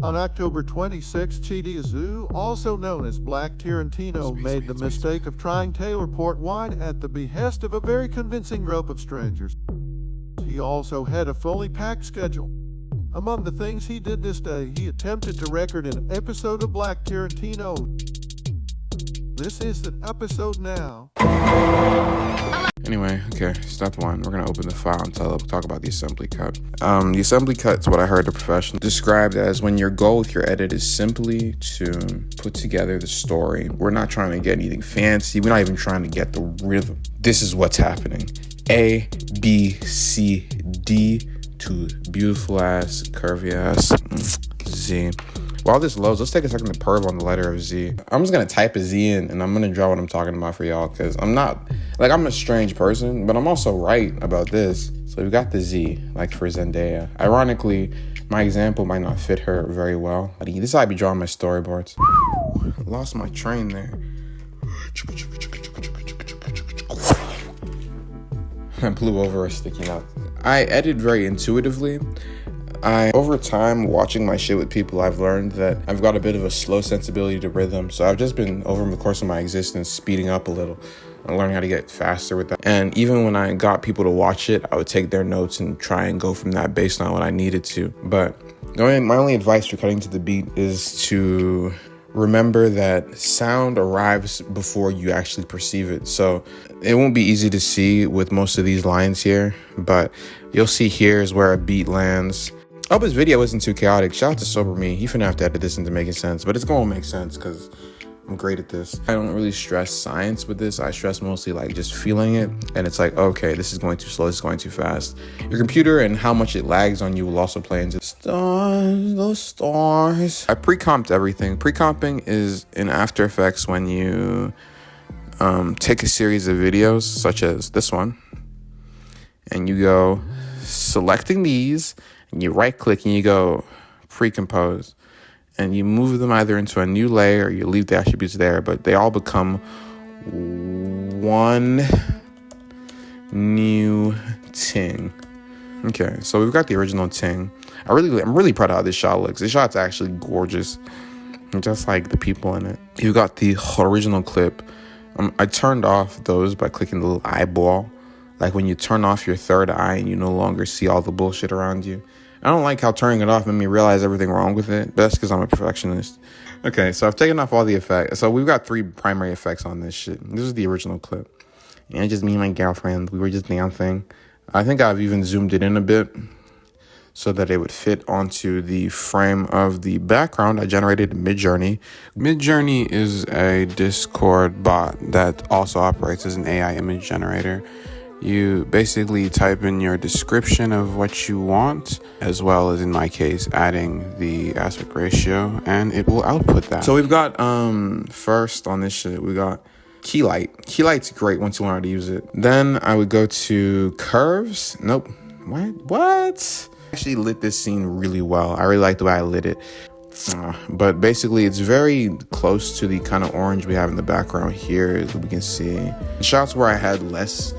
On October 26, Chidi Azu, also known as Black Tarantino, made the mistake of trying Taylor port wine at the behest of a very convincing group of strangers. He also had a fully packed schedule. Among the things he did this day, he attempted to record an episode of Black Tarantino. This is the episode now. Anyway, okay, step one. We're gonna open the file and talk about the assembly cut. The assembly cut is what I heard a professional described as when your goal with your edit is simply to put together the story. We're not trying to get anything fancy. We're not even trying to get the rhythm. This is what's happening. A, B, C, D to beautiful ass, curvy ass, Z. While this loads, let's take a second to perv on the letter of Z. I'm just gonna type a Z in and I'm gonna draw what I'm talking about for y'all, because I'm a strange person, but I'm also right about this. So we've got the Z, like for Zendaya. Ironically, my example might not fit her very well. This is how I be drawing my storyboards. Lost my train there. I blew over a sticky note. I edit very intuitively. Over time, watching my shit with people, I've learned that I've got a bit of a slow sensibility to rhythm. So I've just been, over the course of my existence, speeding up a little and learning how to get faster with that. And even when I got people to watch it, I would take their notes and try and go from that based on what I needed to. But my only advice for cutting to the beat is to remember that sound arrives before you actually perceive it. So it won't be easy to see with most of these lines here, but you'll see here is where a beat lands. I hope his video isn't too chaotic. Shout out to Sober Me. He finna have to edit this into making sense, but it's gonna make sense because I'm great at this. I don't really stress science with this. I stress mostly like just feeling it. And it's like, okay, this is going too slow. This is going too fast. Your computer and how much it lags on you will also play into stars, those stars. I pre-comped everything. Pre-comping is in After Effects when you take a series of videos such as this one and you go selecting these and you right click and you go pre-compose and you move them either into a new layer or you leave the attributes there, but they all become one new ting. Okay, so we've got the original ting. I'm really proud of how this shot looks. This shot's actually gorgeous, just like the people in it. You've got the original clip. I turned off those by clicking the little eyeball, like when you turn off your third eye and you no longer see all the bullshit around you. I don't like how turning it off made me realize everything wrong with it, but that's because I'm a perfectionist. Okay, so I've taken off all the effects. So we've got 3 primary effects on this shit. This is the original clip. And just me and my girlfriend, we were just dancing. I think I've even zoomed it in a bit so that it would fit onto the frame of the background. I generated Midjourney. Midjourney is a Discord bot that also operates as an AI image generator. You basically type in your description of what you want, as well as, in my case, adding the aspect ratio, and it will output that. So we've got, first on this shit, we got Keylight. Keylight's great once you learn how to use it. Then I would go to Curves. Nope. What? I actually lit this scene really well. I really like the way I lit it. But basically, it's very close to the kind of orange we have in the background here, as we can see. Shots where I had less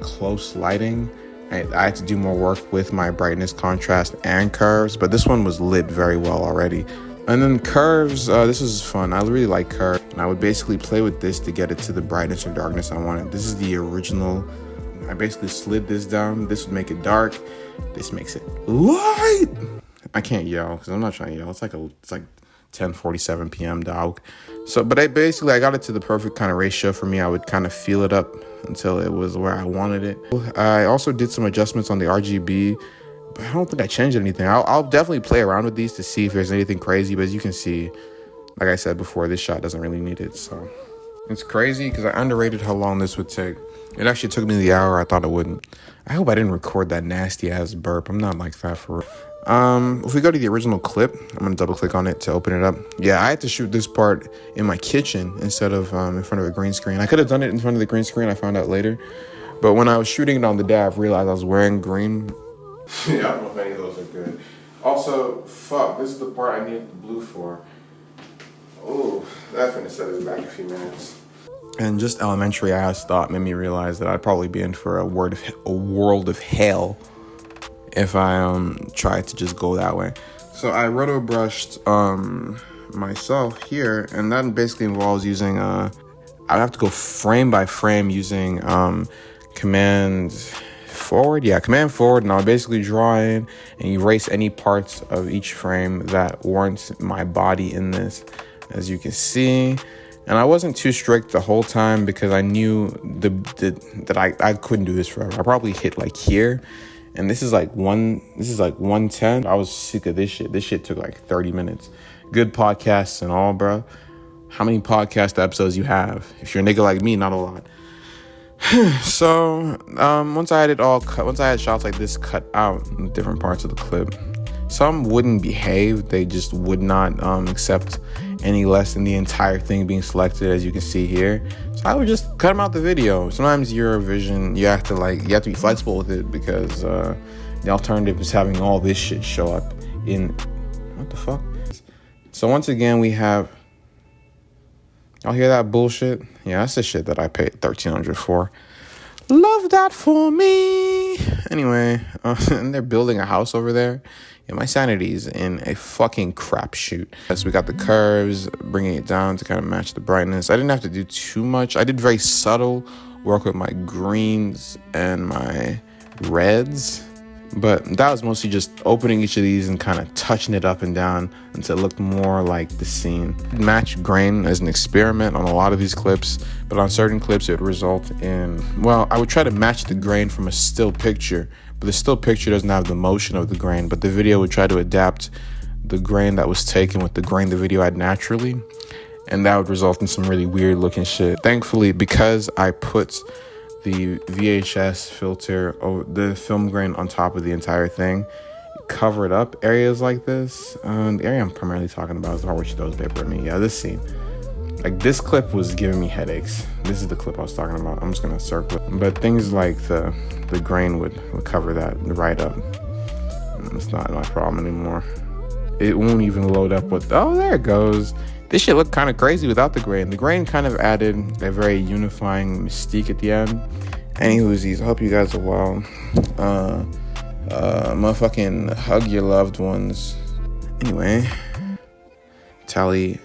close lighting, I had to do more work with my brightness, contrast, and curves, but this one was lit very well already. And then curves, this is fun. I really like curves, and I would basically play with this to get it to the brightness or darkness I wanted. This is the original. I basically slid this down. This would make it dark. This makes it light. I can't yell because I'm not trying to yell. It's like 10:47 p.m. dog. So, but I got it to the perfect kind of ratio for me. I would kind of feel it up until it was where I wanted it. I also did some adjustments on the RGB, but I don't think I changed anything. I'll definitely play around with these to see if there's anything crazy, but as you can see, like I said before, this shot doesn't really need it. So it's crazy because I underrated how long this would take. It actually took me the hour I thought it wouldn't. I hope I didn't record that nasty ass burp. I'm not like that for real. If we go to the original clip, I'm gonna double click on it to open it up. Yeah, I had to shoot this part in my kitchen instead of in front of a green screen. I could have done it in front of the green screen, I found out later. But when I was shooting it on the day, I realized I was wearing green. Yeah, I don't know if any of those are good. Also, fuck, this is the part I needed the blue for. Oh, that finna set us back a few minutes. And just elementary ass thought made me realize that I'd probably be in for a world of hell if I tried to just go that way. So I roto brushed myself here, and that basically involves using I have to go frame by frame using command forward, and I'll basically draw in and erase any parts of each frame that warrants my body in this, as you can see. And I wasn't too strict the whole time because I knew that I couldn't do this forever. I probably hit like here, and this is like 110. I was sick of this shit. This shit took like 30 minutes. Good podcasts and all, bro. How many podcast episodes you have? If you're a nigga like me, not a lot. So once I had it all cut, once I had shots like this cut out in different parts of the clip, some wouldn't behave. They just would not accept any less than the entire thing being selected, as you can see here. So I would just cut them out the video. Sometimes your vision, you have to be flexible with it, because the alternative is having all this shit show up in, what the fuck? So once again, we have, y'all hear that bullshit? Yeah, that's the shit that I paid $1,300 for. Love that for me. Anyway, and they're building a house over there. Yeah, my sanity's in a fucking crapshoot. So we got the curves, bringing it down to kind of match the brightness. I didn't have to do too much. I did very subtle work with my greens and my reds, but that was mostly just opening each of these and kind of touching it up and down until it looked more like the scene. Match grain as an experiment on a lot of these clips, but on certain clips it would result in, well, I would try to match the grain from a still picture, but the still picture doesn't have the motion of the grain, but the video would try to adapt the grain that was taken with the grain the video had naturally, and that would result in some really weird looking shit. Thankfully, because I put the VHS filter over the film grain on top of the entire thing, covered up areas like this. The area I'm primarily talking about is the part where she throws paper at me. Yeah, this scene. Like, this clip was giving me headaches. This is the clip I was talking about. I'm just gonna circle it. But things like the grain would cover that right up. It's not my problem anymore. It won't even load up with, oh, there it goes. This shit looked kind of crazy without the grain. The grain kind of added a very unifying mystique at the end. Anywhoosies, I hope you guys are well. Motherfucking hug your loved ones. Anyway, Tally